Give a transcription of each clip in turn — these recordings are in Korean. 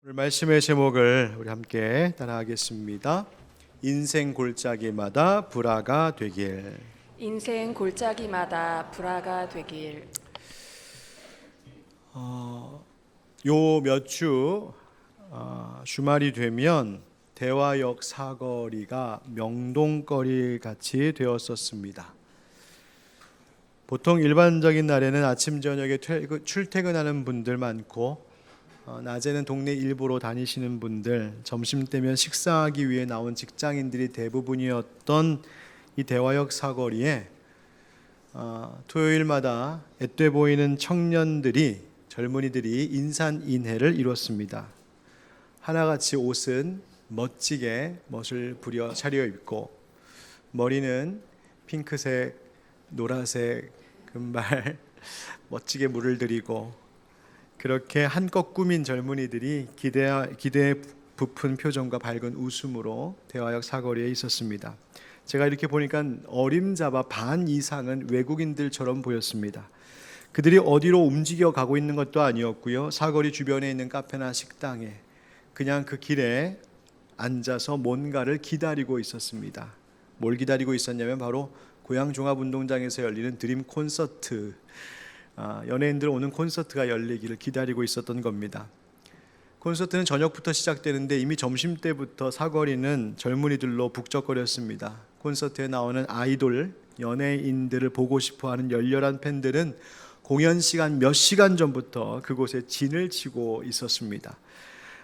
오늘 말씀의 제목을 우리 함께 따라하겠습니다. 인생 골짜기마다 불화가 되길. 인생 골짜기마다 불화가 되길. 요 몇 주 주말이 되면 대화역 사거리가 명동거리 같이 되었었습니다. 보통 일반적인 날에는 아침 저녁에 출퇴근하는 분들 많고 낮에는 동네 일부로 다니시는 분들, 점심 때면 식사하기 위해 나온 직장인들이 대부분이었던 이 대화역 사거리에 토요일마다 앳돼 보이는 청년들이, 젊은이들이 인산인해를 이뤘습니다. 하나같이 옷은 멋지게 멋을 부려 차려입고 머리는 핑크색, 노란색 금발 멋지게 물을 들이고, 그렇게 한껏 꾸민 젊은이들이 기대에 부푼 표정과 밝은 웃음으로 대화역 사거리에 있었습니다. 제가 이렇게 보니까 어림잡아 반 이상은 외국인들처럼 보였습니다. 그들이 어디로 움직여 가고 있는 것도 아니었고요. 사거리 주변에 있는 카페나 식당에 그냥 그 길에 앉아서 뭔가를 기다리고 있었습니다. 뭘 기다리고 있었냐면 바로 고양종합운동장에서 열리는 드림 콘서트, 연예인들 오는 콘서트가 열리기를 기다리고 있었던 겁니다. 콘서트는 저녁부터 시작되는데 이미 점심때부터 사거리는 젊은이들로 북적거렸습니다. 콘서트에 나오는 아이돌, 연예인들을 보고 싶어하는 열렬한 팬들은 공연 시간 몇 시간 전부터 그곳에 진을 치고 있었습니다.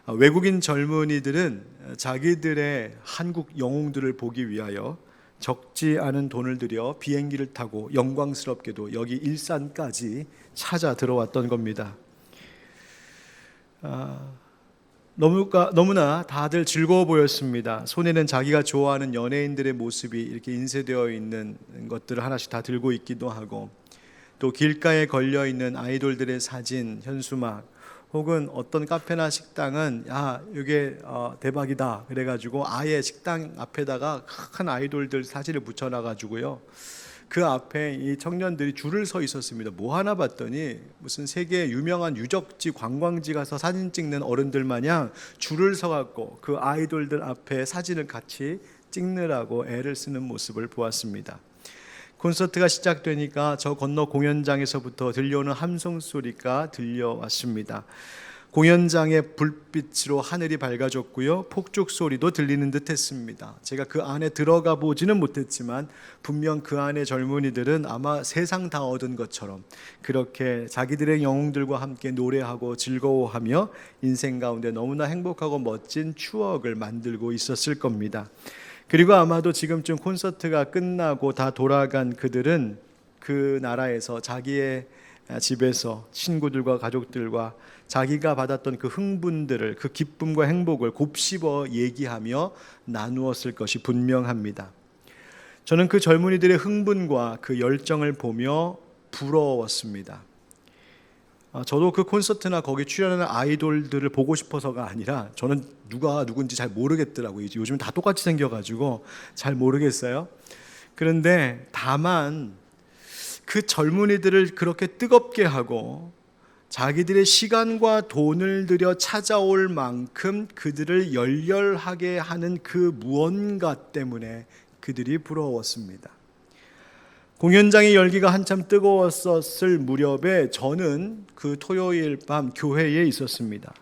외국인 젊은이들은 자기들의 한국 영웅들을 보기 위하여 적지 않은 돈을 들여 비행기를 타고 영광스럽게도 여기 일산까지 찾아 들어왔던 겁니다. 너무나 다들 즐거워 보였습니다. 손에는 자기가 좋아하는 연예인들의 모습이 이렇게 인쇄되어 있는 것들을 하나씩 다 들고 있기도 하고, 또 길가에 걸려 있는 아이돌들의 사진, 현수막, 혹은 어떤 카페나 식당은 이게 대박이다 그래가지고 아예 식당 앞에다가 큰 아이돌들 사진을 붙여놔가지고요, 그 앞에 이 청년들이 줄을 서 있었습니다. 뭐 하나 봤더니 무슨 세계 유명한 유적지, 관광지 가서 사진 찍는 어른들 마냥 줄을 서갖고 그 아이돌들 앞에 사진을 같이 찍느라고 애를 쓰는 모습을 보았습니다. 콘서트가 시작되니까 저 건너 공연장에서부터 들려오는 함성 소리가 들려왔습니다. 공연장의 불빛으로 하늘이 밝아졌고요, 폭죽 소리도 들리는 듯 했습니다. 제가 그 안에 들어가 보지는 못했지만 분명 그 안에 젊은이들은 아마 세상 다 얻은 것처럼 그렇게 자기들의 영웅들과 함께 노래하고 즐거워하며 인생 가운데 너무나 행복하고 멋진 추억을 만들고 있었을 겁니다. 그리고 아마도 지금쯤 콘서트가 끝나고 다 돌아간 그들은 그 나라에서 자기의 집에서 친구들과 가족들과 자기가 받았던 그 흥분들을, 그 기쁨과 행복을 곱씹어 얘기하며 나누었을 것이 분명합니다. 저는 그 젊은이들의 흥분과 그 열정을 보며 부러웠습니다. 저도 그 콘서트나 거기 출연하는 아이돌들을 보고 싶어서가 아니라, 저는 누가 누군지 잘 모르겠더라고요. 요즘 다 똑같이 생겨가지고 잘 모르겠어요. 그런데 다만 그 젊은이들을 그렇게 뜨겁게 하고 자기들의 시간과 돈을 들여 찾아올 만큼 그들을 열렬하게 하는 그 무언가 때문에 그들이 부러웠습니다. 공연장의 열기가 한참 뜨거웠었을 무렵에 저는 그 토요일 밤 교회에 있었습니다.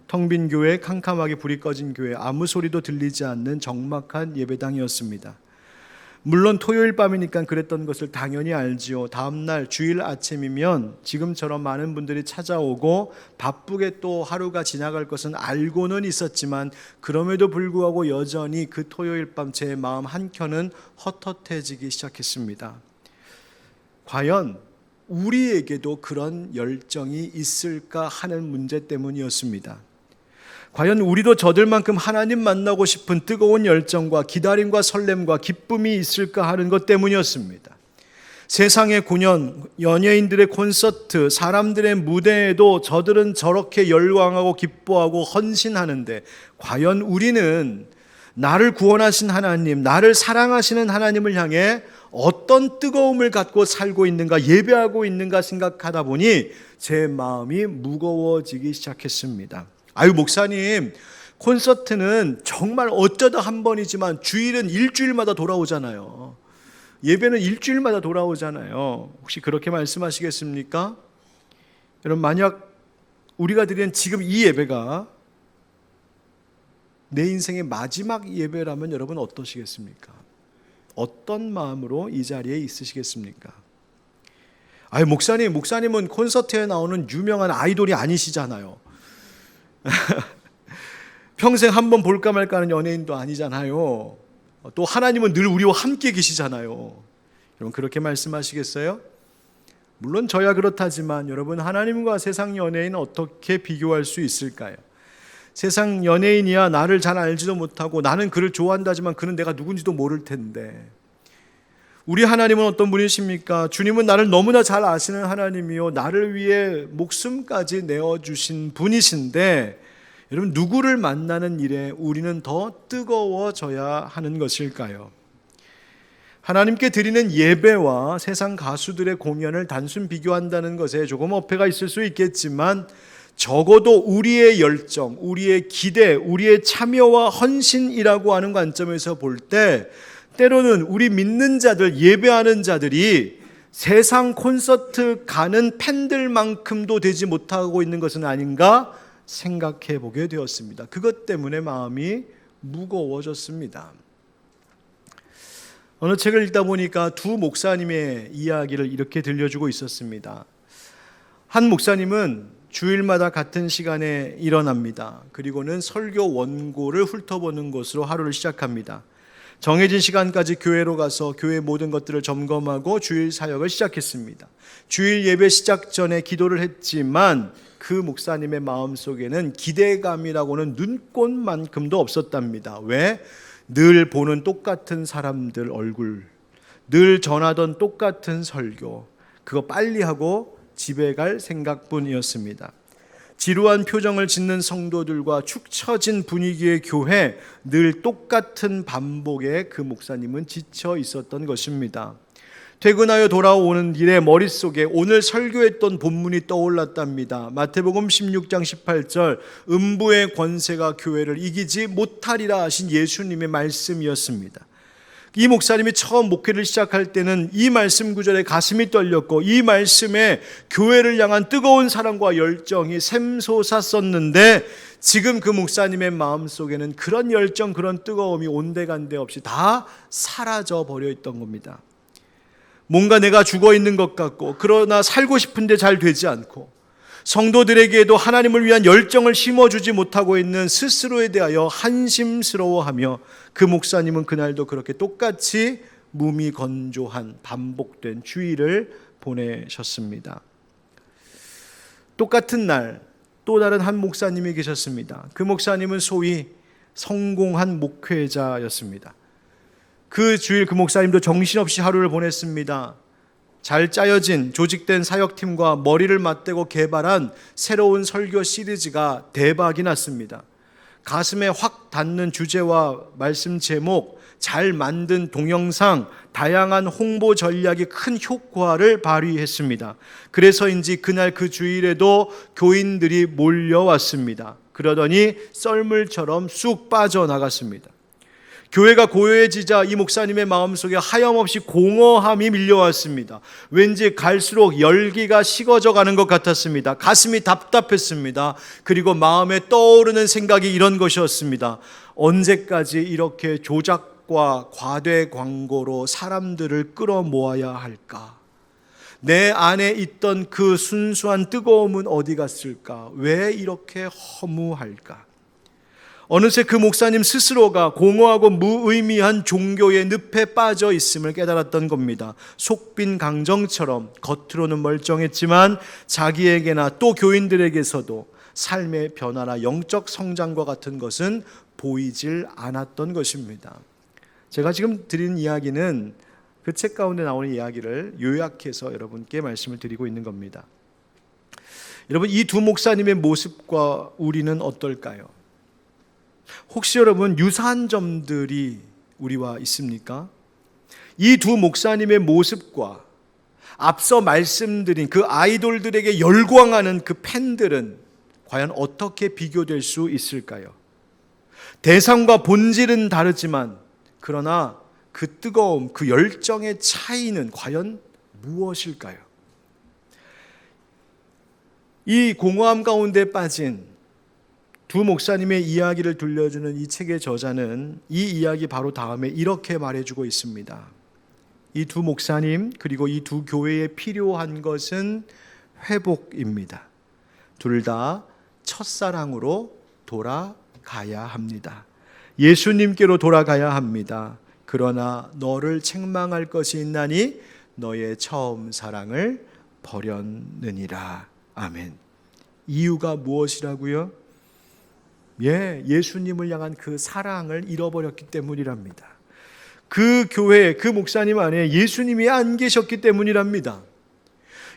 텅 빈 교회, 캄캄하게 불이 꺼진 교회, 아무 소리도 들리지 않는 적막한 예배당이었습니다. 물론 토요일 밤이니까 그랬던 것을 당연히 알지요. 다음날 주일 아침이면 지금처럼 많은 분들이 찾아오고 바쁘게 또 하루가 지나갈 것은 알고는 있었지만, 그럼에도 불구하고 여전히 그 토요일 밤 제 마음 한켠은 헛헛해지기 시작했습니다. 과연 우리에게도 그런 열정이 있을까 하는 문제 때문이었습니다. 과연 우리도 저들만큼 하나님 만나고 싶은 뜨거운 열정과 기다림과 설렘과 기쁨이 있을까 하는 것 때문이었습니다. 세상의 공연, 연예인들의 콘서트, 사람들의 무대에도 저들은 저렇게 열광하고 기뻐하고 헌신하는데, 과연 우리는 나를 구원하신 하나님, 나를 사랑하시는 하나님을 향해 어떤 뜨거움을 갖고 살고 있는가, 예배하고 있는가 생각하다 보니 제 마음이 무거워지기 시작했습니다. 아유 목사님, 콘서트는 정말 어쩌다 한 번이지만 주일은 일주일마다 돌아오잖아요. 예배는 일주일마다 돌아오잖아요. 혹시 그렇게 말씀하시겠습니까? 여러분, 만약 우리가 드리는 지금 이 예배가 내 인생의 마지막 예배라면 여러분 어떠시겠습니까? 어떤 마음으로 이 자리에 있으시겠습니까? 아유 목사님은 콘서트에 나오는 유명한 아이돌이 아니시잖아요. 평생 한 번 볼까 말까 하는 연예인도 아니잖아요. 또 하나님은 늘 우리와 함께 계시잖아요. 여러분 그렇게 말씀하시겠어요? 물론 저야 그렇다지만 여러분, 하나님과 세상 연예인은 어떻게 비교할 수 있을까요? 세상 연예인이야 나를 잘 알지도 못하고 나는 그를 좋아한다지만 그는 내가 누군지도 모를 텐데, 우리 하나님은 어떤 분이십니까? 주님은 나를 너무나 잘 아시는 하나님이요, 나를 위해 목숨까지 내어주신 분이신데, 여러분 누구를 만나는 일에 우리는 더 뜨거워져야 하는 것일까요? 하나님께 드리는 예배와 세상 가수들의 공연을 단순 비교한다는 것에 조금 어폐가 있을 수 있겠지만, 적어도 우리의 열정, 우리의 기대, 우리의 참여와 헌신이라고 하는 관점에서 볼 때 때로는 우리 믿는 자들, 예배하는 자들이 세상 콘서트 가는 팬들만큼도 되지 못하고 있는 것은 아닌가 생각해 보게 되었습니다. 그것 때문에 마음이 무거워졌습니다. 어느 책을 읽다 보니까 두 목사님의 이야기를 이렇게 들려주고 있었습니다. 한 목사님은 주일마다 같은 시간에 일어납니다. 그리고는 설교 원고를 훑어보는 것으로 하루를 시작합니다. 정해진 시간까지 교회로 가서 교회 모든 것들을 점검하고 주일 사역을 시작했습니다. 주일 예배 시작 전에 기도를 했지만 그 목사님의 마음속에는 기대감이라고는 눈꽃만큼도 없었답니다. 왜? 늘 보는 똑같은 사람들 얼굴, 늘 전하던 똑같은 설교, 그거 빨리 하고 집에 갈 생각뿐이었습니다. 지루한 표정을 짓는 성도들과 축 처진 분위기의 교회, 늘 똑같은 반복에 그 목사님은 지쳐 있었던 것입니다. 퇴근하여 돌아오는 길에 머릿속에 오늘 설교했던 본문이 떠올랐답니다. 마태복음 16장 18절, 음부의 권세가 교회를 이기지 못하리라 하신 예수님의 말씀이었습니다. 이 목사님이 처음 목회를 시작할 때는 이 말씀 구절에 가슴이 떨렸고 이 말씀에 교회를 향한 뜨거운 사랑과 열정이 샘솟았었는데, 지금 그 목사님의 마음속에는 그런 열정, 그런 뜨거움이 온데간데 없이 다 사라져 버려 있던 겁니다. 뭔가 내가 죽어 있는 것 같고, 그러나 살고 싶은데 잘 되지 않고, 성도들에게도 하나님을 위한 열정을 심어주지 못하고 있는 스스로에 대하여 한심스러워하며, 그 목사님은 그날도 그렇게 똑같이 무미건조한 반복된 주일을 보내셨습니다. 똑같은 날 또 다른 한 목사님이 계셨습니다. 그 목사님은 소위 성공한 목회자였습니다. 그 주일 그 목사님도 정신없이 하루를 보냈습니다. 잘 짜여진 조직된 사역팀과 머리를 맞대고 개발한 새로운 설교 시리즈가 대박이 났습니다. 가슴에 확 닿는 주제와 말씀 제목, 잘 만든 동영상, 다양한 홍보 전략이 큰 효과를 발휘했습니다. 그래서인지 그날 그 주일에도 교인들이 몰려왔습니다. 그러더니 썰물처럼 쑥 빠져나갔습니다. 교회가 고요해지자 이 목사님의 마음속에 하염없이 공허함이 밀려왔습니다. 왠지 갈수록 열기가 식어져 가는 것 같았습니다. 가슴이 답답했습니다. 그리고 마음에 떠오르는 생각이 이런 것이었습니다. 언제까지 이렇게 조작과 과대 광고로 사람들을 끌어모아야 할까? 내 안에 있던 그 순수한 뜨거움은 어디 갔을까? 왜 이렇게 허무할까? 어느새 그 목사님 스스로가 공허하고 무의미한 종교의 늪에 빠져 있음을 깨달았던 겁니다. 속빈 강정처럼 겉으로는 멀쩡했지만 자기에게나 또 교인들에게서도 삶의 변화나 영적 성장과 같은 것은 보이질 않았던 것입니다. 제가 지금 드린 이야기는 그 책 가운데 나오는 이야기를 요약해서 여러분께 말씀을 드리고 있는 겁니다. 여러분, 이 두 목사님의 모습과 우리는 어떨까요? 혹시 여러분 유사한 점들이 우리와 있습니까? 이 두 목사님의 모습과 앞서 말씀드린 그 아이돌들에게 열광하는 그 팬들은 과연 어떻게 비교될 수 있을까요? 대상과 본질은 다르지만 그러나 그 뜨거움, 그 열정의 차이는 과연 무엇일까요? 이 공허함 가운데 빠진 두 목사님의 이야기를 들려주는 이 책의 저자는 이 이야기 바로 다음에 이렇게 말해주고 있습니다. 이 두 목사님 그리고 이 두 교회에 필요한 것은 회복입니다. 둘 다 첫사랑으로 돌아가야 합니다. 예수님께로 돌아가야 합니다. 그러나 너를 책망할 것이 있나니 너의 처음 사랑을 버렸느니라. 아멘. 이유가 무엇이라고요? 예수님을 향한 그 사랑을 잃어버렸기 때문이랍니다. 그 교회, 그 목사님 안에 예수님이 안 계셨기 때문이랍니다.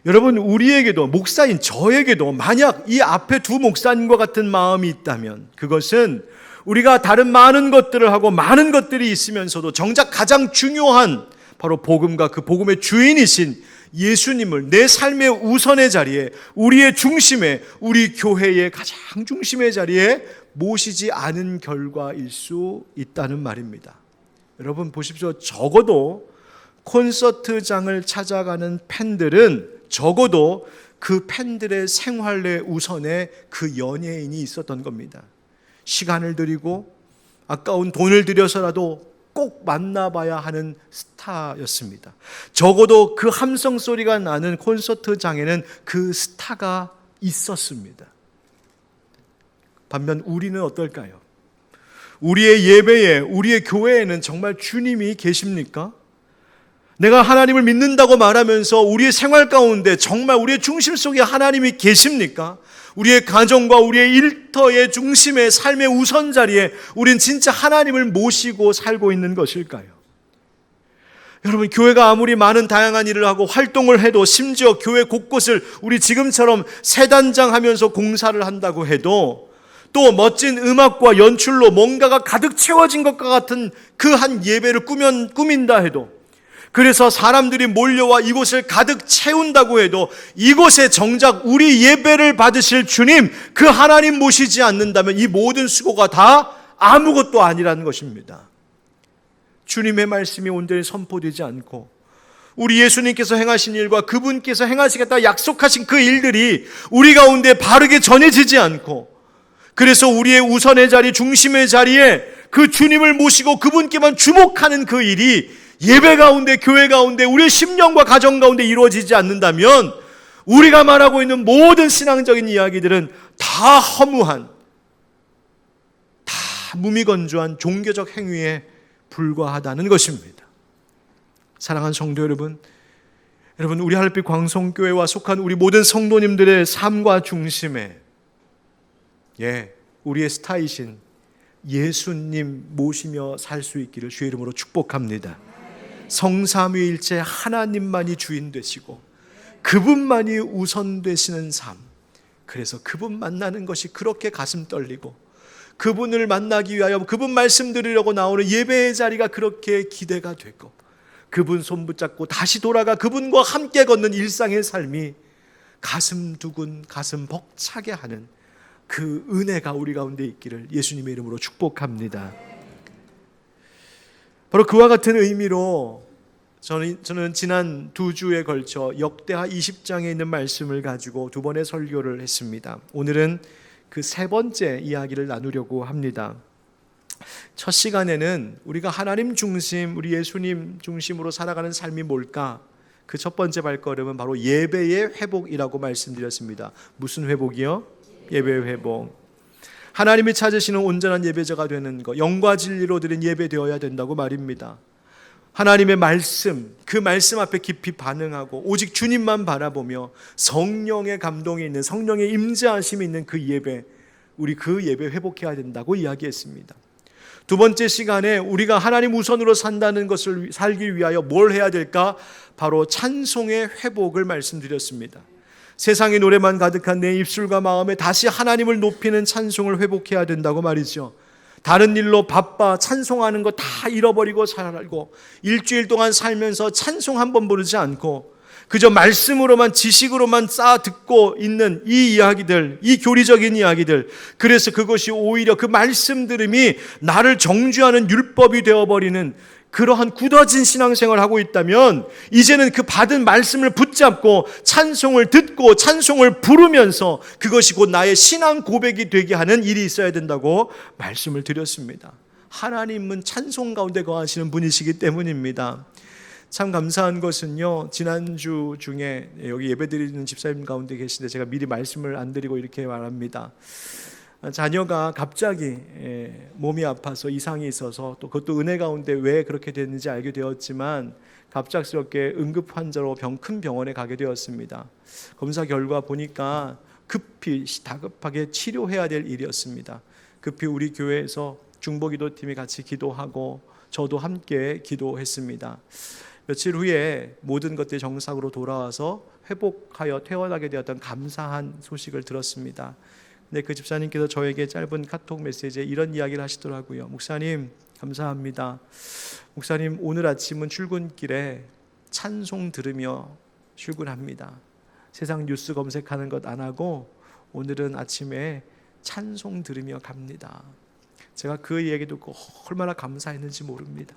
여러분, 우리에게도, 목사인 저에게도 만약 이 앞에 두 목사님과 같은 마음이 있다면 그것은 우리가 다른 많은 것들을 하고 많은 것들이 있으면서도 정작 가장 중요한 바로 복음과 그 복음의 주인이신 예수님을 내 삶의 우선의 자리에, 우리의 중심에, 우리 교회의 가장 중심의 자리에 모시지 않은 결과일 수 있다는 말입니다. 여러분 보십시오. 적어도 콘서트장을 찾아가는 팬들은 적어도 그 팬들의 생활의 우선에 그 연예인이 있었던 겁니다. 시간을 들이고 아까운 돈을 들여서라도 꼭 만나봐야 하는 스타였습니다. 적어도 그 함성 소리가 나는 콘서트장에는 그 스타가 있었습니다. 반면 우리는 어떨까요? 우리의 예배에, 우리의 교회에는 정말 주님이 계십니까? 내가 하나님을 믿는다고 말하면서 우리의 생활 가운데 정말 우리의 중심 속에 하나님이 계십니까? 우리의 가정과 우리의 일터의 중심의 삶의 우선 자리에 우린 진짜 하나님을 모시고 살고 있는 것일까요? 여러분, 교회가 아무리 많은 다양한 일을 하고 활동을 해도, 심지어 교회 곳곳을 우리 지금처럼 새단장하면서 공사를 한다고 해도, 또 멋진 음악과 연출로 뭔가가 가득 채워진 것과 같은 그 한 예배를 꾸민다 해도, 그래서 사람들이 몰려와 이곳을 가득 채운다고 해도 이곳에 정작 우리 예배를 받으실 주님, 그 하나님 모시지 않는다면 이 모든 수고가 다 아무것도 아니라는 것입니다. 주님의 말씀이 온전히 선포되지 않고 우리 예수님께서 행하신 일과 그분께서 행하시겠다 약속하신 그 일들이 우리 가운데 바르게 전해지지 않고, 그래서 우리의 우선의 자리, 중심의 자리에 그 주님을 모시고 그분께만 주목하는 그 일이 예배 가운데, 교회 가운데, 우리의 심령과 가정 가운데 이루어지지 않는다면 우리가 말하고 있는 모든 신앙적인 이야기들은 다 허무한, 다 무미건조한 종교적 행위에 불과하다는 것입니다. 사랑하는 성도 여러분, 우리 하늘빛 광성교회와 속한 우리 모든 성도님들의 삶과 중심에 우리의 스타이신 예수님 모시며 살 수 있기를 주의 이름으로 축복합니다. 성삼위일체 하나님만이 주인 되시고 그분만이 우선 되시는 삶, 그래서 그분 만나는 것이 그렇게 가슴 떨리고, 그분을 만나기 위하여 그분 말씀 들으려고 나오는 예배의 자리가 그렇게 기대가 되고, 그분 손 붙잡고 다시 돌아가 그분과 함께 걷는 일상의 삶이 가슴 두근, 가슴 벅차게 하는 그 은혜가 우리 가운데 있기를 예수님의 이름으로 축복합니다. 바로 그와 같은 의미로 저는 지난 2주에 걸쳐 역대하 20장에 있는 말씀을 가지고 2번의 설교를 했습니다. 오늘은 그 3번째 이야기를 나누려고 합니다. 첫 시간에는 우리가 하나님 중심, 우리 예수님 중심으로 살아가는 삶이 뭘까? 그 첫 번째 발걸음은 바로 예배의 회복이라고 말씀드렸습니다. 무슨 회복이요? 예배의 회복. 하나님이 찾으시는 온전한 예배자가 되는 것, 영과 진리로 드린 예배 되어야 된다고 말입니다. 하나님의 말씀, 그 말씀 앞에 깊이 반응하고 오직 주님만 바라보며 성령의 감동이 있는, 성령의 임재하심이 있는 그 예배, 우리 그 예배 회복해야 된다고 이야기했습니다. 두 번째 시간에 우리가 하나님 우선으로 산다는 것을 살기 위하여 뭘 해야 될까? 바로 찬송의 회복을 말씀드렸습니다. 세상의 노래만 가득한 내 입술과 마음에 다시 하나님을 높이는 찬송을 회복해야 된다고 말이죠. 다른 일로 바빠 찬송하는 거 다 잃어버리고 살고 일주일 동안 살면서 찬송 한 번 부르지 않고 그저 말씀으로만 지식으로만 쌓아 듣고 있는 이 이야기들, 이 교리적인 이야기들, 그래서 그것이 오히려 그 말씀 들음이 나를 정죄하는 율법이 되어버리는 그러한 굳어진 신앙생활을 하고 있다면 이제는 그 받은 말씀을 붙잡고 찬송을 듣고 찬송을 부르면서 그것이 곧 나의 신앙 고백이 되게 하는 일이 있어야 된다고 말씀을 드렸습니다. 하나님은 찬송 가운데 거하시는 분이시기 때문입니다. 참 감사한 것은요, 지난주 중에 여기 예배드리는 집사님 가운데 계신데 제가 미리 말씀을 안 드리고 이렇게 말합니다. 자녀가 갑자기 몸이 아파서 이상이 있어서 또 그것도 은혜 가운데 왜 그렇게 됐는지 알게 되었지만 갑작스럽게 응급 환자로 큰 병원에 가게 되었습니다. 검사 결과 보니까 급히 다급하게 치료해야 될 일이었습니다. 급히 우리 교회에서 중보기도팀이 같이 기도하고 저도 함께 기도했습니다. 며칠 후에 모든 것들이 정상으로 돌아와서 회복하여 퇴원하게 되었던 감사한 소식을 들었습니다. 근데 그 집사님께서 저에게 짧은 카톡 메시지에 이런 이야기를 하시더라고요. 목사님 감사합니다. 목사님 오늘 아침은 출근길에 찬송 들으며 출근합니다. 세상 뉴스 검색하는 것 안 하고 오늘은 아침에 찬송 들으며 갑니다. 제가 그 얘기 듣고 얼마나 감사했는지 모릅니다.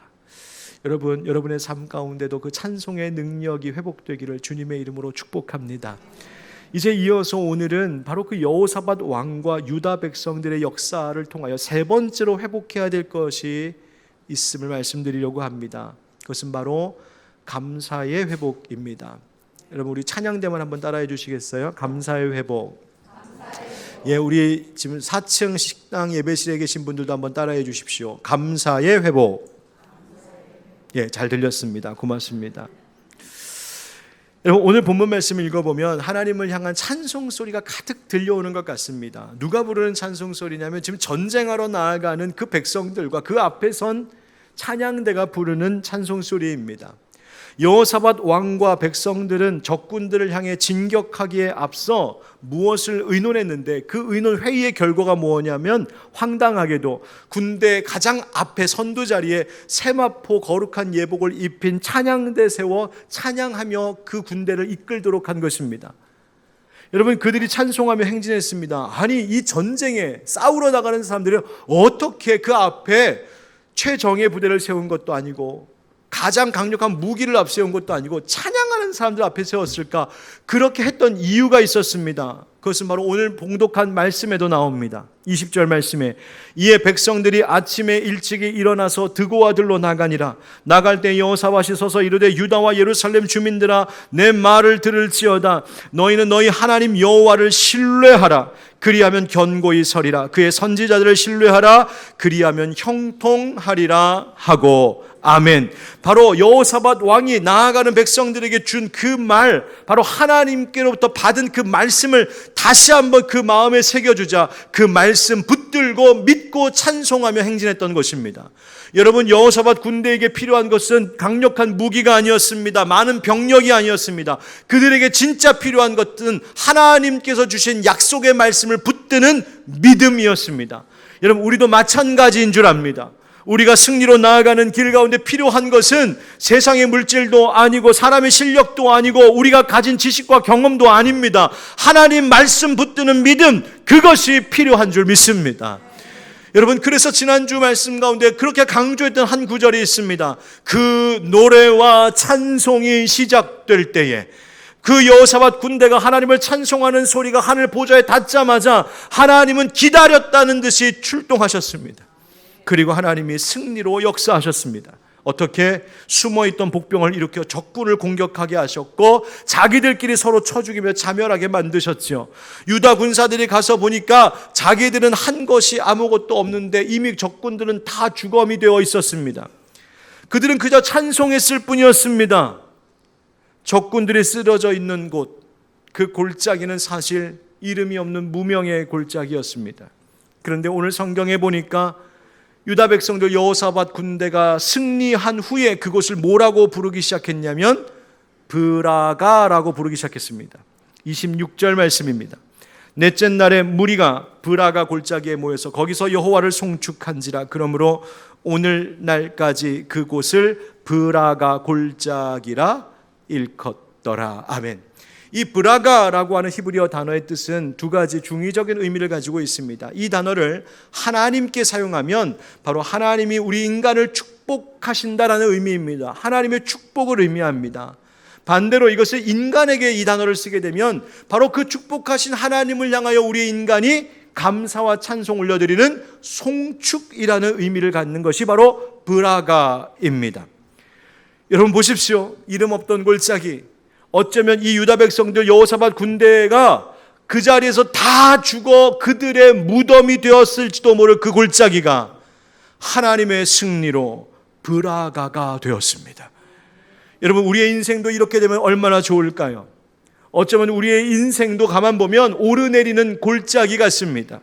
여러분, 여러분의 삶 가운데도 그 찬송의 능력이 회복되기를 주님의 이름으로 축복합니다. 이제 이어서 오늘은 바로 그 여호사밧 왕과 유다 백성들의 역사를 통하여 세 번째로 회복해야 될 것이 있음을 말씀드리려고 합니다. 그것은 바로 감사의 회복입니다. 여러분 우리 찬양대만 한번 따라해 주시겠어요? 감사의 회복. 예, 우리 지금 4층 식당 예배실에 계신 분들도 한번 따라해 주십시오. 감사의 회복. 예, 잘 들렸습니다. 고맙습니다. 여러분 오늘 본문 말씀을 읽어보면 하나님을 향한 찬송 소리가 가득 들려오는 것 같습니다. 누가 부르는 찬송 소리냐면 지금 전쟁하러 나아가는 그 백성들과 그 앞에 선 찬양대가 부르는 찬송 소리입니다. 여호사밧 왕과 백성들은 적군들을 향해 진격하기에 앞서 무엇을 의논했는데 그 의논 회의의 결과가 뭐냐면 황당하게도 군대 가장 앞에 선두 자리에 세마포 거룩한 예복을 입힌 찬양대 세워 찬양하며 그 군대를 이끌도록 한 것입니다. 여러분 그들이 찬송하며 행진했습니다. 아니 이 전쟁에 싸우러 나가는 사람들이 어떻게 그 앞에 최정예 부대를 세운 것도 아니고 가장 강력한 무기를 앞세운 것도 아니고 찬양하는 사람들 앞에 세웠을까? 그렇게 했던 이유가 있었습니다. 그것은 바로 오늘 봉독한 말씀에도 나옵니다. 20절 말씀에 이에 백성들이 아침에 일찍이 일어나서 드고와 들로 나가니라. 나갈 때 여호사밧이 서서 이르되 유다와 예루살렘 주민들아 내 말을 들을지어다. 너희는 너희 하나님 여호와를 신뢰하라. 그리하면 견고히 서리라. 그의 선지자들을 신뢰하라. 그리하면 형통하리라 하고 아멘. 바로 여호사밧 왕이 나아가는 백성들에게 준 그 말, 바로 하나님께로부터 받은 그 말씀을 다시 한번 그 마음에 새겨주자 그 말씀 붙들고 믿고 찬송하며 행진했던 것입니다. 여러분 여호사밧 군대에게 필요한 것은 강력한 무기가 아니었습니다. 많은 병력이 아니었습니다. 그들에게 진짜 필요한 것은 하나님께서 주신 약속의 말씀을 붙드는 믿음이었습니다. 여러분 우리도 마찬가지인 줄 압니다. 우리가 승리로 나아가는 길 가운데 필요한 것은 세상의 물질도 아니고 사람의 실력도 아니고 우리가 가진 지식과 경험도 아닙니다. 하나님 말씀 붙드는 믿음, 그것이 필요한 줄 믿습니다. 여러분 그래서 지난주 말씀 가운데 그렇게 강조했던 한 구절이 있습니다. 그 노래와 찬송이 시작될 때에 그 여호사밧 군대가 하나님을 찬송하는 소리가 하늘 보좌에 닿자마자 하나님은 기다렸다는 듯이 출동하셨습니다. 그리고 하나님이 승리로 역사하셨습니다. 어떻게? 숨어있던 복병을 일으켜 적군을 공격하게 하셨고 자기들끼리 서로 쳐 죽이며 자멸하게 만드셨죠. 유다 군사들이 가서 보니까 자기들은 한 것이 아무것도 없는데 이미 적군들은 다 주검이 되어 있었습니다. 그들은 그저 찬송했을 뿐이었습니다. 적군들이 쓰러져 있는 곳, 그 골짜기는 사실 이름이 없는 무명의 골짜기였습니다. 그런데 오늘 성경에 보니까 유다 백성들 여호사밧 군대가 승리한 후에 그곳을 뭐라고 부르기 시작했냐면 브라가라고 부르기 시작했습니다. 26절 말씀입니다. 넷째 날에 무리가 브라가 골짜기에 모여서 거기서 여호와를 송축한지라. 그러므로 오늘날까지 그곳을 브라가 골짜기라 일컫. 하였더라. 아멘. 이 브라가라고 하는 히브리어 단어의 뜻은 두 가지 중의적인 의미를 가지고 있습니다. 이 단어를 하나님께 사용하면 바로 하나님이 우리 인간을 축복하신다라는 의미입니다. 하나님의 축복을 의미합니다. 반대로 이것을 인간에게 이 단어를 쓰게 되면 바로 그 축복하신 하나님을 향하여 우리 인간이 감사와 찬송 올려드리는 송축이라는 의미를 갖는 것이 바로 브라가입니다. 여러분 보십시오. 이름 없던 골짜기, 어쩌면 이 유다 백성들 여호사밧 군대가 그 자리에서 다 죽어 그들의 무덤이 되었을지도 모를 그 골짜기가 하나님의 승리로 브라가가 되었습니다. 여러분 우리의 인생도 이렇게 되면 얼마나 좋을까요? 어쩌면 우리의 인생도 가만 보면 오르내리는 골짜기 같습니다.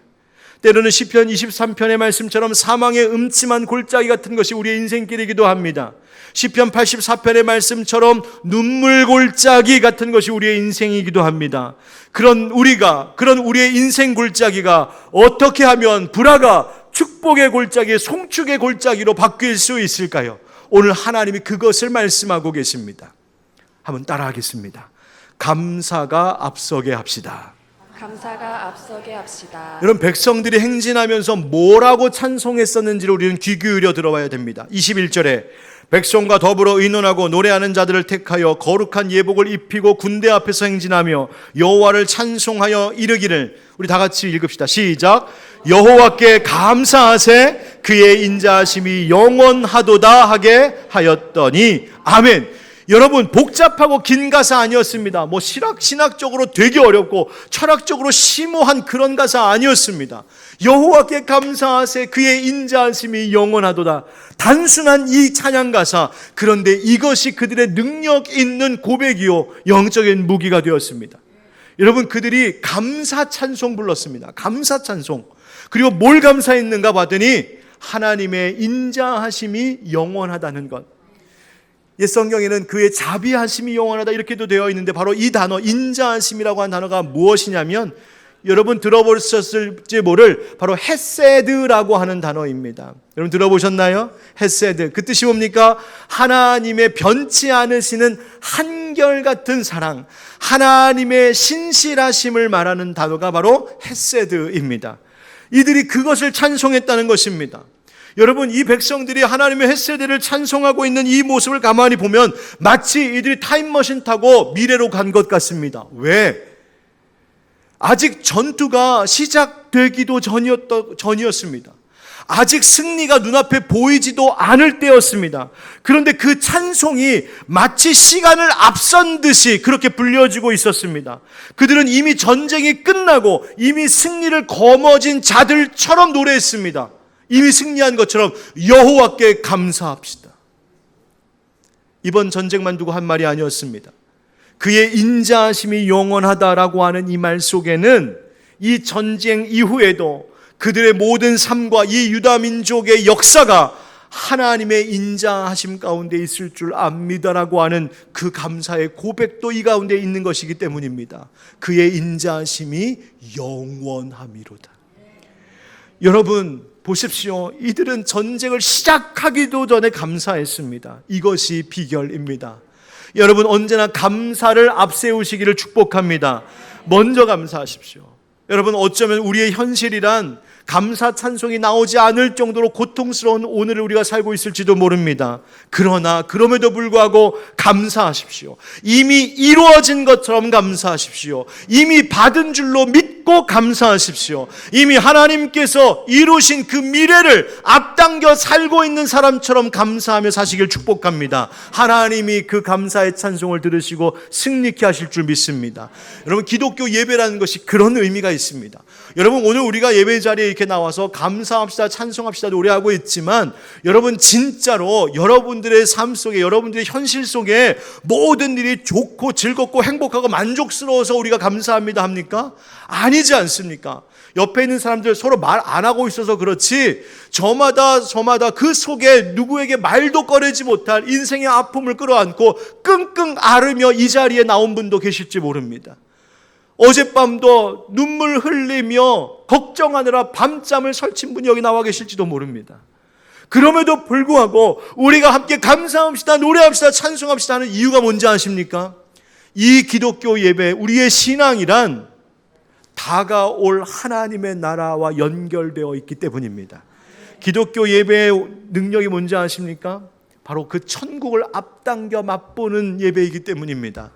때로는 시편 23편의 말씀처럼 사망의 음침한 골짜기 같은 것이 우리의 인생길이기도 합니다. 시편 84편의 말씀처럼 눈물 골짜기 같은 것이 우리의 인생이기도 합니다. 그런 우리의 인생 골짜기가 어떻게 하면 브라가 축복의 골짜기, 송축의 골짜기로 바뀔 수 있을까요? 오늘 하나님이 그것을 말씀하고 계십니다. 한번 따라하겠습니다. 감사가 앞서게 합시다. 감사가 앞서게 합시다. 여러분 백성들이 행진하면서 뭐라고 찬송했었는지를 우리는 귀 기울여 들어봐야 됩니다. 21절에 백성과 더불어 의논하고 노래하는 자들을 택하여 거룩한 예복을 입히고 군대 앞에서 행진하며 여호와를 찬송하여 이르기를, 우리 다 같이 읽읍시다. 시작. 여호와께 감사하세 그의 인자하심이 영원하도다 하게 하였더니. 아멘. 여러분 복잡하고 긴 가사 아니었습니다. 신학적으로 되게 어렵고 철학적으로 심오한 그런 가사 아니었습니다. 여호와께 감사하세 그의 인자하심이 영원하도다. 단순한 이 찬양 가사, 그런데 이것이 그들의 능력 있는 고백이요 영적인 무기가 되었습니다. 여러분 그들이 감사 찬송 불렀습니다. 감사 찬송. 그리고 뭘 감사했는가 봤더니 하나님의 인자하심이 영원하다는 것. 옛 성경에는 그의 자비하심이 영원하다 이렇게도 되어 있는데 바로 이 단어 인자하심이라고 하는 단어가 무엇이냐면 여러분 들어보셨을지 모를 바로 헤세드라고 하는 단어입니다. 여러분 들어보셨나요? 헤세드. 그 뜻이 뭡니까? 하나님의 변치 않으시는 한결같은 사랑, 하나님의 신실하심을 말하는 단어가 바로 헤세드입니다. 이들이 그것을 찬송했다는 것입니다. 여러분 이 백성들이 하나님의 헤세드를 찬송하고 있는 이 모습을 가만히 보면 마치 이들이 타임머신 타고 미래로 간 것 같습니다. 왜? 아직 전투가 시작되기도 전이었습니다. 아직 승리가 눈앞에 보이지도 않을 때였습니다. 그런데 그 찬송이 마치 시간을 앞선 듯이 그렇게 불려지고 있었습니다. 그들은 이미 전쟁이 끝나고 이미 승리를 거머쥔 자들처럼 노래했습니다. 이미 승리한 것처럼 여호와께 감사합시다. 이번 전쟁만 두고 한 말이 아니었습니다. 그의 인자하심이 영원하다라고 하는 이 말 속에는 이 전쟁 이후에도 그들의 모든 삶과 이 유다 민족의 역사가 하나님의 인자하심 가운데 있을 줄 압니다라고 하는 그 감사의 고백도 이 가운데 있는 것이기 때문입니다. 그의 인자하심이 영원함이로다. 여러분 보십시오. 이들은 전쟁을 시작하기도 전에 감사했습니다. 이것이 비결입니다. 여러분 언제나 감사를 앞세우시기를 축복합니다. 먼저 감사하십시오. 여러분 어쩌면 우리의 현실이란 감사 찬송이 나오지 않을 정도로 고통스러운 오늘을 우리가 살고 있을지도 모릅니다. 그러나 그럼에도 불구하고 감사하십시오. 이미 이루어진 것처럼 감사하십시오. 이미 받은 줄로 믿고 감사하십시오. 이미 하나님께서 이루신 그 미래를 앞당겨 살고 있는 사람처럼 감사하며 사시길 축복합니다. 하나님이 그 감사의 찬송을 들으시고 승리케 하실 줄 믿습니다. 여러분 기독교 예배라는 것이 그런 의미가 있습니다. 여러분 오늘 우리가 예배 자리에 이렇게 나와서 감사합시다, 찬송합시다 노래하고 있지만 여러분 진짜로 여러분들의 삶 속에, 여러분들의 현실 속에 모든 일이 좋고 즐겁고 행복하고 만족스러워서 우리가 감사합니다 합니까? 아니지 않습니까? 옆에 있는 사람들 서로 말 안 하고 있어서 그렇지 저마다 그 속에 누구에게 말도 꺼내지 못할 인생의 아픔을 끌어안고 끙끙 앓으며 이 자리에 나온 분도 계실지 모릅니다. 어젯밤도 눈물 흘리며 걱정하느라 밤잠을 설친 분이 여기 나와 계실지도 모릅니다. 그럼에도 불구하고 우리가 함께 감사합시다, 노래합시다, 찬송합시다 하는 이유가 뭔지 아십니까? 이 기독교 예배, 우리의 신앙이란 다가올 하나님의 나라와 연결되어 있기 때문입니다. 기독교 예배의 능력이 뭔지 아십니까? 바로 그 천국을 앞당겨 맛보는 예배이기 때문입니다.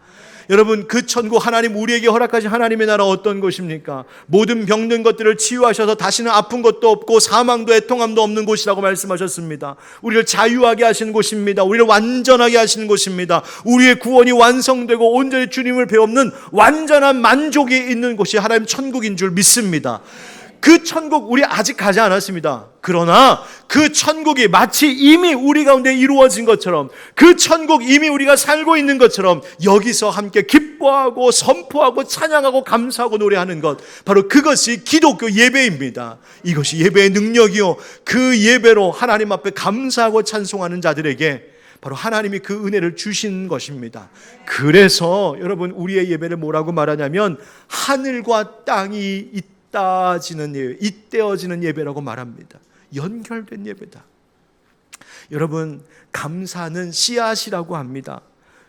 여러분, 그 천국, 하나님 우리에게 허락하신 하나님의 나라 어떤 곳입니까? 모든 병든 것들을 치유하셔서 다시는 아픈 것도 없고 사망도 애통함도 없는 곳이라고 말씀하셨습니다. 우리를 자유하게 하시는 곳입니다. 우리를 완전하게 하시는 곳입니다. 우리의 구원이 완성되고 온전히 주님을 배우는 완전한 만족이 있는 곳이 하나님 천국인 줄 믿습니다. 그 천국 우리 아직 가지 않았습니다. 그러나 그 천국이 마치 이미 우리 가운데 이루어진 것처럼, 그 천국 이미 우리가 살고 있는 것처럼 여기서 함께 기뻐하고 선포하고 찬양하고 감사하고 노래하는 것, 바로 그것이 기독교 예배입니다. 이것이 예배의 능력이요, 그 예배로 하나님 앞에 감사하고 찬송하는 자들에게 바로 하나님이 그 은혜를 주신 것입니다. 그래서 여러분, 우리의 예배를 뭐라고 말하냐면 하늘과 땅이 잇따지는 예배, 잇대어지는 예배라고 말합니다. 연결된 예배다. 여러분, 감사는 씨앗이라고 합니다.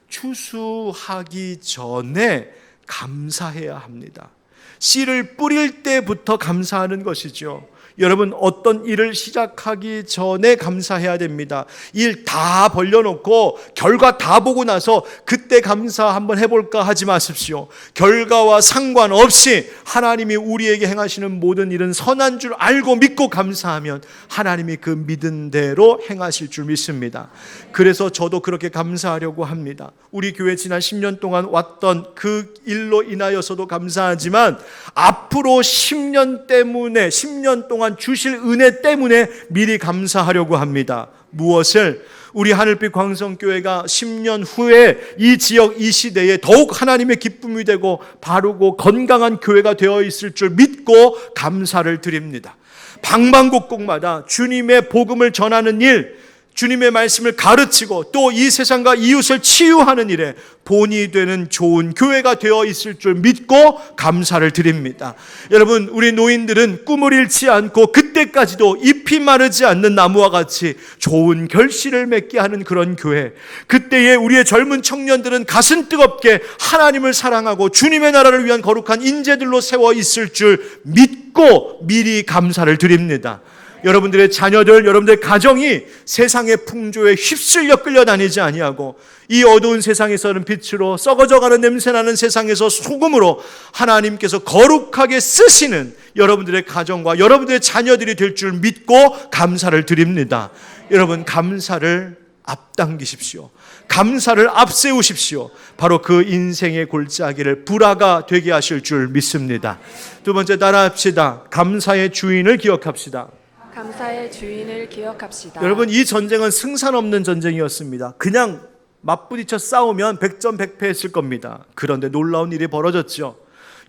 추수하기 전에 감사해야 합니다. 씨를 뿌릴 때부터 감사하는 것이죠. 여러분, 어떤 일을 시작하기 전에 감사해야 됩니다. 일 다 벌려놓고 결과 다 보고 나서 그때 감사 한번 해볼까 하지 마십시오. 결과와 상관없이 하나님이 우리에게 행하시는 모든 일은 선한 줄 알고 믿고 감사하면 하나님이 그 믿은 대로 행하실 줄 믿습니다. 그래서 저도 그렇게 감사하려고 합니다. 우리 교회 지난 10년 동안 왔던 그 일로 인하여서도 감사하지만 앞으로 10년 때문에, 10년 동안 주실 은혜 때문에 미리 감사하려고 합니다. 무엇을? 우리 하늘빛 광성교회가 10년 후에 이 지역, 이 시대에 더욱 하나님의 기쁨이 되고 바르고 건강한 교회가 되어 있을 줄 믿고 감사를 드립니다. 방방곡곡마다 주님의 복음을 전하는 일, 주님의 말씀을 가르치고 또 이 세상과 이웃을 치유하는 일에 본이 되는 좋은 교회가 되어 있을 줄 믿고 감사를 드립니다. 여러분, 우리 노인들은 꿈을 잃지 않고 그때까지도 잎이 마르지 않는 나무와 같이 좋은 결실을 맺게 하는 그런 교회, 그때에 우리의 젊은 청년들은 가슴 뜨겁게 하나님을 사랑하고 주님의 나라를 위한 거룩한 인재들로 세워 있을 줄 믿고 미리 감사를 드립니다. 여러분들의 자녀들, 여러분들의 가정이 세상의 풍조에 휩쓸려 끌려다니지 아니하고 이 어두운 세상에서는 빛으로, 썩어져가는 냄새나는 세상에서 소금으로 하나님께서 거룩하게 쓰시는 여러분들의 가정과 여러분들의 자녀들이 될 줄 믿고 감사를 드립니다. 여러분, 감사를 앞당기십시오. 감사를 앞세우십시오. 바로 그 인생의 골짜기를 불화가 되게 하실 줄 믿습니다. 두 번째, 따라합시다. 감사의 주인을 기억합시다. 감사의 주인을 기억합시다. 여러분, 이 전쟁은 승산 없는 전쟁이었습니다. 그냥 맞부딪혀 싸우면 백전백패했을 겁니다. 그런데 놀라운 일이 벌어졌죠.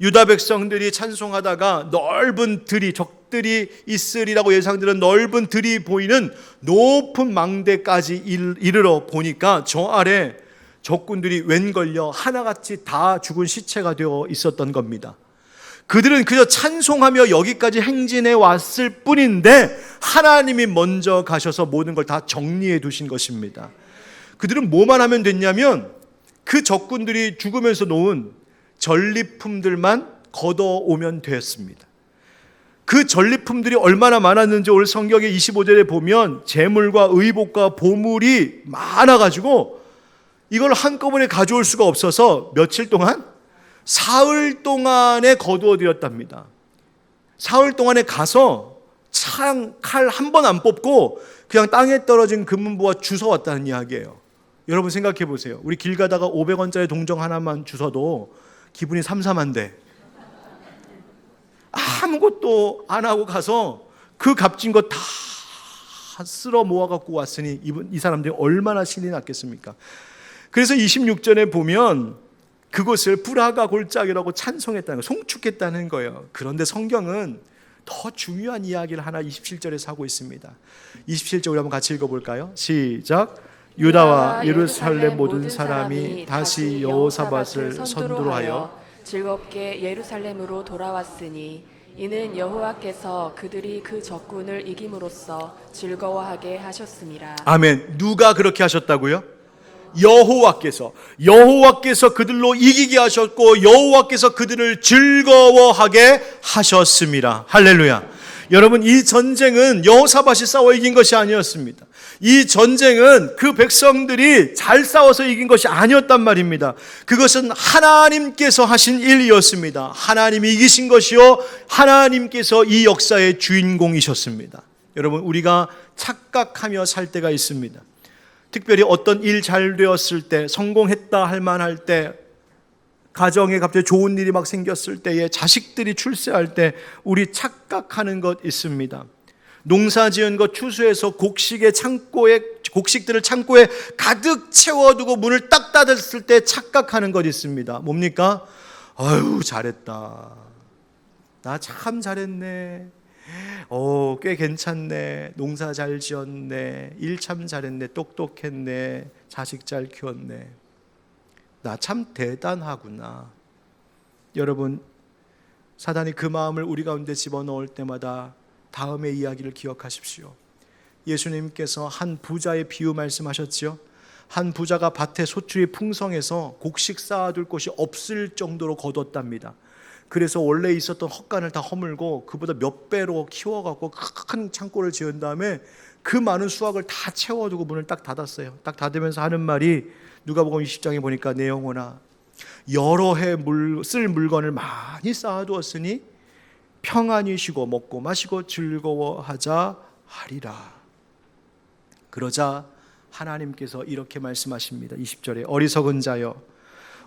유다 백성들이 찬송하다가 넓은 들이, 적들이 있으리라고 예상되는 넓은 들이 보이는 높은 망대까지 이르러 보니까 저 아래 적군들이 웬걸려 하나같이 다 죽은 시체가 되어 있었던 겁니다. 그들은 그저 찬송하며 여기까지 행진해 왔을 뿐인데 하나님이 먼저 가셔서 모든 걸 다 정리해 두신 것입니다. 그들은 뭐만 하면 됐냐면 그 적군들이 죽으면서 놓은 전리품들만 걷어오면 되었습니다. 그 전리품들이 얼마나 많았는지 오늘 성경의 25절에 보면 재물과 의복과 보물이 많아가지고 이걸 한꺼번에 가져올 수가 없어서 며칠 동안, 사흘 동안에 거두어 드렸답니다. 사흘 동안에 가서 칼 한 번 안 뽑고 그냥 땅에 떨어진 금은보화 주워 왔다는 이야기예요. 여러분 생각해 보세요. 우리 길 가다가 500원짜리 동정 하나만 주워도 기분이 삼삼한데 아무것도 안 하고 가서 그 값진 거 다 쓸어 모아갖고 왔으니 이 사람들이 얼마나 신이 났겠습니까? 그래서 26절에 보면 그곳을 불화가 골짜기라고 찬송했다는 거예요. 송축했다는 거예요. 그런데 성경은 더 중요한 이야기를 하나 27절에서 하고 있습니다. 27절 우리 한번 같이 읽어볼까요? 시작. 유다와 예루살렘 모든 사람이 다시 여호사밧을 선두로 하여 즐겁게 예루살렘으로 돌아왔으니 이는 여호와께서 그들이 그 적군을 이김으로써 즐거워하게 하셨습니다. 아멘. 누가 그렇게 하셨다고요? 여호와께서 그들로 이기게 하셨고 여호와께서 그들을 즐거워하게 하셨습니다. 할렐루야. 여러분, 이 전쟁은 여호사밧이 싸워 이긴 것이 아니었습니다. 이 전쟁은 그 백성들이 잘 싸워서 이긴 것이 아니었단 말입니다. 그것은 하나님께서 하신 일이었습니다. 하나님이 이기신 것이요, 하나님께서 이 역사의 주인공이셨습니다. 여러분, 우리가 착각하며 살 때가 있습니다. 특별히 어떤 일 잘 되었을 때, 성공했다 할 만할 때, 가정에 갑자기 좋은 일이 막 생겼을 때에, 자식들이 출세할 때 우리 착각하는 것 있습니다. 농사 지은 것 추수해서 곡식들을 창고에 가득 채워두고 문을 딱 닫았을 때 착각하는 것 있습니다. 뭡니까? 아유, 잘했다. 나 참 잘했네. 꽤 괜찮네. 농사 잘 지었네. 일 참 잘했네. 똑똑했네. 자식 잘 키웠네. 나 참 대단하구나. 여러분, 사단이 그 마음을 우리 가운데 집어넣을 때마다 다음의 이야기를 기억하십시오. 예수님께서 한 부자의 비유 말씀하셨지요. 한 부자가 밭에 소출이 풍성해서 곡식 쌓아둘 곳이 없을 정도로 거뒀답니다. 그래서 원래 있었던 헛간을 다 허물고 그보다 몇 배로 키워갖고 큰 창고를 지은 다음에 그 많은 수확을 다 채워두고 문을 딱 닫았어요. 딱 닫으면서 하는 말이, 누가복음 20장에 보니까, 내 영혼아, 여러 해 쓸 물건을 많이 쌓아두었으니 평안히 쉬고 먹고 마시고 즐거워하자 하리라. 그러자 하나님께서 이렇게 말씀하십니다. 20절에, 어리석은 자여,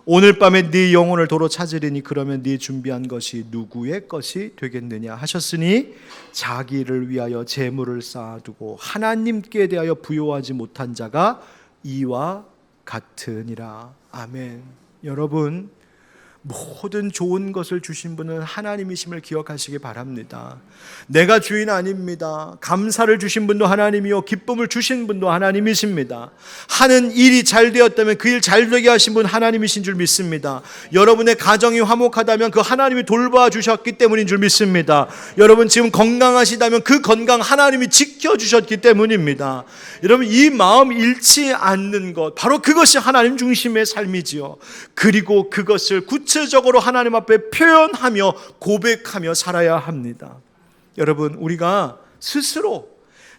오늘 밤에 네 영혼을 도로 찾으리니 그러면 네 준비한 것이 누구의 것이 되겠느냐 하셨으니 자기를 위하여 재물을 쌓아두고 하나님께 대하여 부요하지 못한 자가 이와 같으니라. 아멘. 여러분, 모든 좋은 것을 주신 분은 하나님이심을 기억하시기 바랍니다. 내가 주인 아닙니다. 감사를 주신 분도 하나님이요, 기쁨을 주신 분도 하나님이십니다. 하는 일이 잘 되었다면 그 일 잘 되게 하신 분 하나님이신 줄 믿습니다. 여러분의 가정이 화목하다면 그 하나님이 돌봐주셨기 때문인 줄 믿습니다. 여러분 지금 건강하시다면 그 건강 하나님이 지켜주셨기 때문입니다. 여러분, 이 마음 잃지 않는 것, 바로 그것이 하나님 중심의 삶이지요. 그리고 그것을 구체적으로 하나님 앞에 표현하며 고백하며 살아야 합니다. 여러분, 우리가 스스로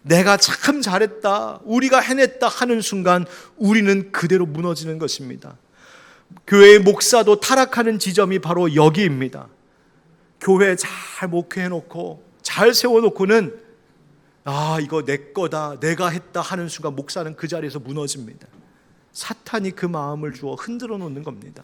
내가 참 잘했다, 우리가 해냈다 하는 순간 우리는 그대로 무너지는 것입니다. 교회의 목사도 타락하는 지점이 바로 여기입니다. 교회 잘 목회해놓고 잘 세워놓고는 이거 내 거다, 내가 했다 하는 순간 목사는 그 자리에서 무너집니다. 사탄이 그 마음을 주어 흔들어 놓는 겁니다.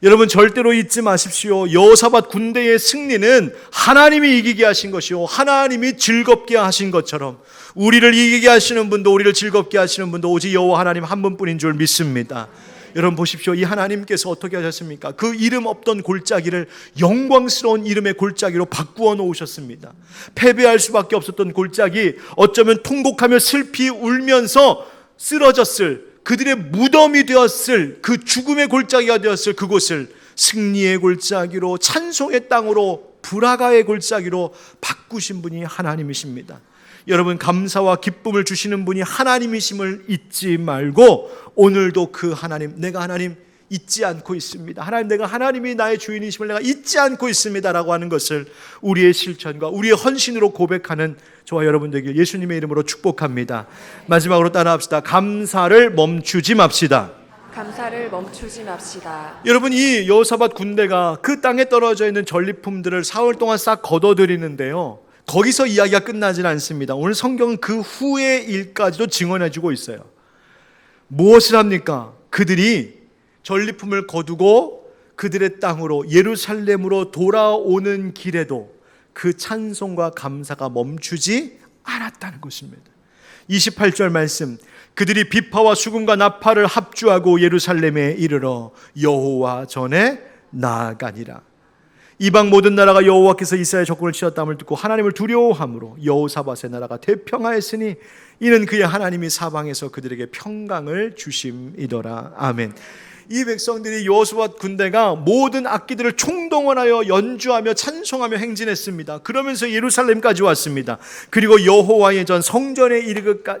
여러분, 절대로 잊지 마십시오. 여호사밧 군대의 승리는 하나님이 이기게 하신 것이요, 하나님이 즐겁게 하신 것처럼 우리를 이기게 하시는 분도 우리를 즐겁게 하시는 분도 오직 여호와 하나님 한 분뿐인 줄 믿습니다. 여러분 보십시오. 이 하나님께서 어떻게 하셨습니까? 그 이름 없던 골짜기를 영광스러운 이름의 골짜기로 바꾸어 놓으셨습니다. 패배할 수밖에 없었던 골짜기, 어쩌면 통곡하며 슬피 울면서 쓰러졌을, 그들의 무덤이 되었을, 그 죽음의 골짜기가 되었을 그곳을 승리의 골짜기로, 찬송의 땅으로, 불화가의 골짜기로 바꾸신 분이 하나님이십니다. 여러분, 감사와 기쁨을 주시는 분이 하나님이심을 잊지 말고 오늘도 그 하나님, 내가 하나님 잊지 않고 있습니다. 하나님, 내가 하나님이 나의 주인이심을 내가 잊지 않고 있습니다 라고 하는 것을 우리의 실천과 우리의 헌신으로 고백하는 저와 여러분 되길 예수님의 이름으로 축복합니다. 마지막으로 따라합시다. 감사를 멈추지 맙시다. 감사를 멈추지 맙시다. 여러분, 이 여호사밧 군대가 그 땅에 떨어져 있는 전리품들을 사흘 동안 싹 걷어들이는데요, 거기서 이야기가 끝나지는 않습니다. 오늘 성경은 그 후의 일까지도 증언해주고 있어요. 무엇을 합니까? 그들이 전리품을 거두고 그들의 땅으로, 예루살렘으로 돌아오는 길에도 그 찬송과 감사가 멈추지 않았다는 것입니다. 28절 말씀, 그들이 비파와 수금과 나팔을 합주하고 예루살렘에 이르러 여호와 전에 나아가니라. 이방 모든 나라가 여호와께서 이스라엘 적군을 치렀다함을 듣고 하나님을 두려워함으로 여호사밧의 나라가 대평하였으니 이는 그의 하나님이 사방에서 그들에게 평강을 주심이더라. 아멘. 이 백성들이 여호수아 군대가 모든 악기들을 총동원하여 연주하며 찬송하며 행진했습니다. 그러면서 예루살렘까지 왔습니다. 그리고 여호와의 전 성전에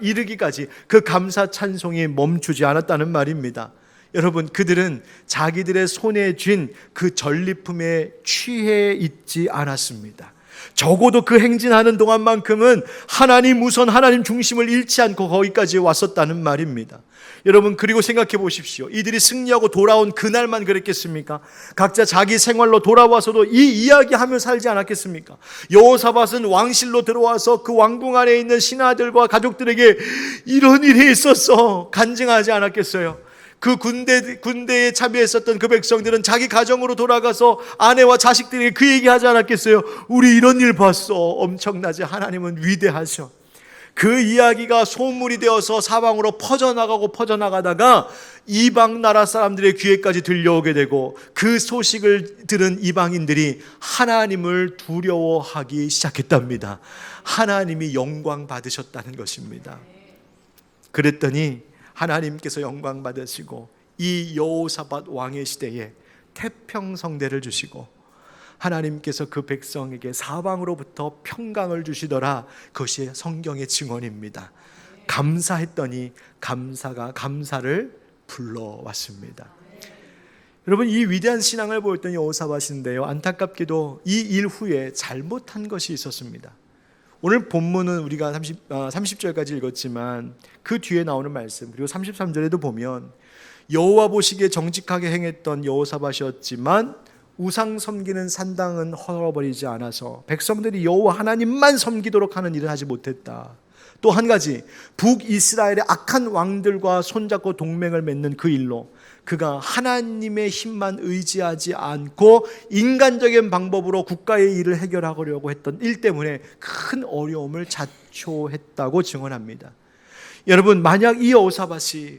이르기까지 그 감사 찬송이 멈추지 않았다는 말입니다. 여러분, 그들은 자기들의 손에 쥔 그 전리품에 취해 있지 않았습니다. 적어도 그 행진하는 동안만큼은 하나님 우선, 하나님 중심을 잃지 않고 거기까지 왔었다는 말입니다. 여러분, 그리고 생각해 보십시오. 이들이 승리하고 돌아온 그날만 그랬겠습니까? 각자 자기 생활로 돌아와서도 이 이야기하며 살지 않았겠습니까? 여호사밧은 왕실로 들어와서 그 왕궁 안에 있는 신하들과 가족들에게 이런 일이 있었어 간증하지 않았겠어요? 그 군대에 참여했었던 그 백성들은 자기 가정으로 돌아가서 아내와 자식들에게 그 얘기하지 않았겠어요? 우리 이런 일 봤어. 엄청나지? 하나님은 위대하셔. 그 이야기가 소문이 되어서 사방으로 퍼져나가다가 이방 나라 사람들의 귀에까지 들려오게 되고, 그 소식을 들은 이방인들이 하나님을 두려워하기 시작했답니다. 하나님이 영광 받으셨다는 것입니다. 그랬더니 하나님께서 영광 받으시고 이 여호사밧 왕의 시대에 태평성대를 주시고 하나님께서 그 백성에게 사방으로부터 평강을 주시더라. 그것이 성경의 증언입니다. 감사했더니 감사가 감사를 불러왔습니다. 여러분, 이 위대한 신앙을 보였던 여호사밧인데요, 안타깝게도 이 일 후에 잘못한 것이 있었습니다. 오늘 본문은 우리가 30절까지 읽었지만 그 뒤에 나오는 말씀, 그리고 33절에도 보면 여호와 보시기에 정직하게 행했던 여호사밧이었지만 우상 섬기는 산당은 헐어버리지 않아서 백성들이 여호와 하나님만 섬기도록 하는 일을 하지 못했다. 또 한 가지, 북이스라엘의 악한 왕들과 손잡고 동맹을 맺는 그 일로 그가 하나님의 힘만 의지하지 않고 인간적인 방법으로 국가의 일을 해결하려고 했던 일 때문에 큰 어려움을 자초했다고 증언합니다. 여러분, 만약 이 여호사밧이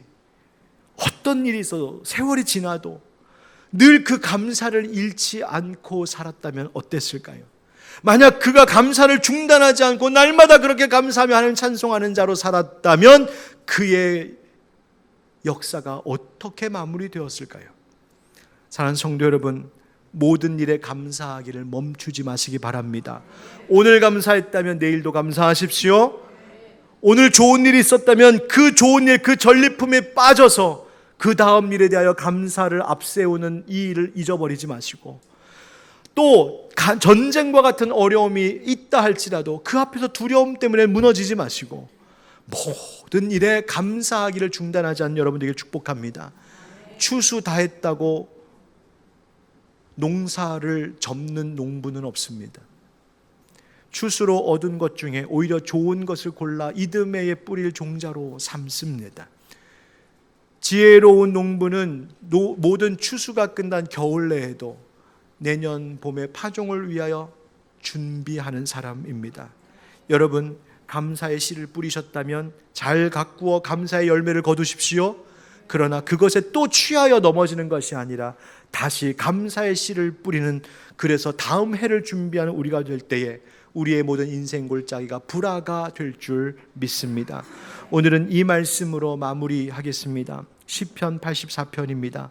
어떤 일이 있어도 세월이 지나도 늘 그 감사를 잃지 않고 살았다면 어땠을까요? 만약 그가 감사를 중단하지 않고 날마다 그렇게 감사하며 하나님 찬송하는 자로 살았다면 그의 역사가 어떻게 마무리되었을까요? 사랑하는 성도 여러분, 모든 일에 감사하기를 멈추지 마시기 바랍니다. 오늘 감사했다면 내일도 감사하십시오. 오늘 좋은 일이 있었다면 그 좋은 일, 그 전리품에 빠져서 그 다음 일에 대하여 감사를 앞세우는 이 일을 잊어버리지 마시고, 또 전쟁과 같은 어려움이 있다 할지라도 그 앞에서 두려움 때문에 무너지지 마시고 모든 일에 감사하기를 중단하지 않는 여러분들에게 축복합니다. 추수 다 했다고 농사를 접는 농부는 없습니다. 추수로 얻은 것 중에 오히려 좋은 것을 골라 이듬해에 뿌릴 종자로 삼습니다. 지혜로운 농부는 모든 추수가 끝난 겨울 내에도 내년 봄에 파종을 위하여 준비하는 사람입니다. 여러분, 감사의 씨를 뿌리셨다면 잘 가꾸어 감사의 열매를 거두십시오. 그러나 그것에 또 취하여 넘어지는 것이 아니라 다시 감사의 씨를 뿌리는, 그래서 다음 해를 준비하는 우리가 될 때에 우리의 모든 인생 골짜기가 불화가 될 줄 믿습니다. 오늘은 이 말씀으로 마무리하겠습니다. 시편 84편입니다.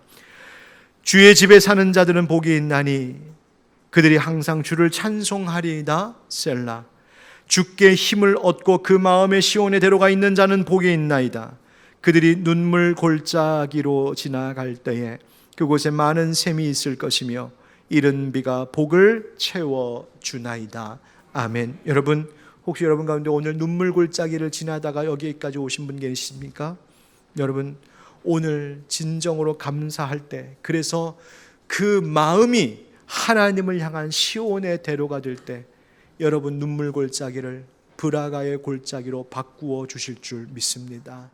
주의 집에 사는 자들은 복이 있나니 그들이 항상 주를 찬송하리이다. 셀라. 주께 힘을 얻고 그 마음의 시온에 데려가 있는 자는 복이 있나이다. 그들이 눈물 골짜기로 지나갈 때에 그곳에 많은 샘이 있을 것이며 이른 비가 복을 채워주나이다. 아멘. 여러분, 혹시 여러분 가운데 오늘 눈물 골짜기를 지나다가 여기까지 오신 분 계십니까? 여러분, 오늘 진정으로 감사할 때, 그래서 그 마음이 하나님을 향한 시온의 대로가 될 때 여러분 눈물 골짜기를 브라가의 골짜기로 바꾸어 주실 줄 믿습니다.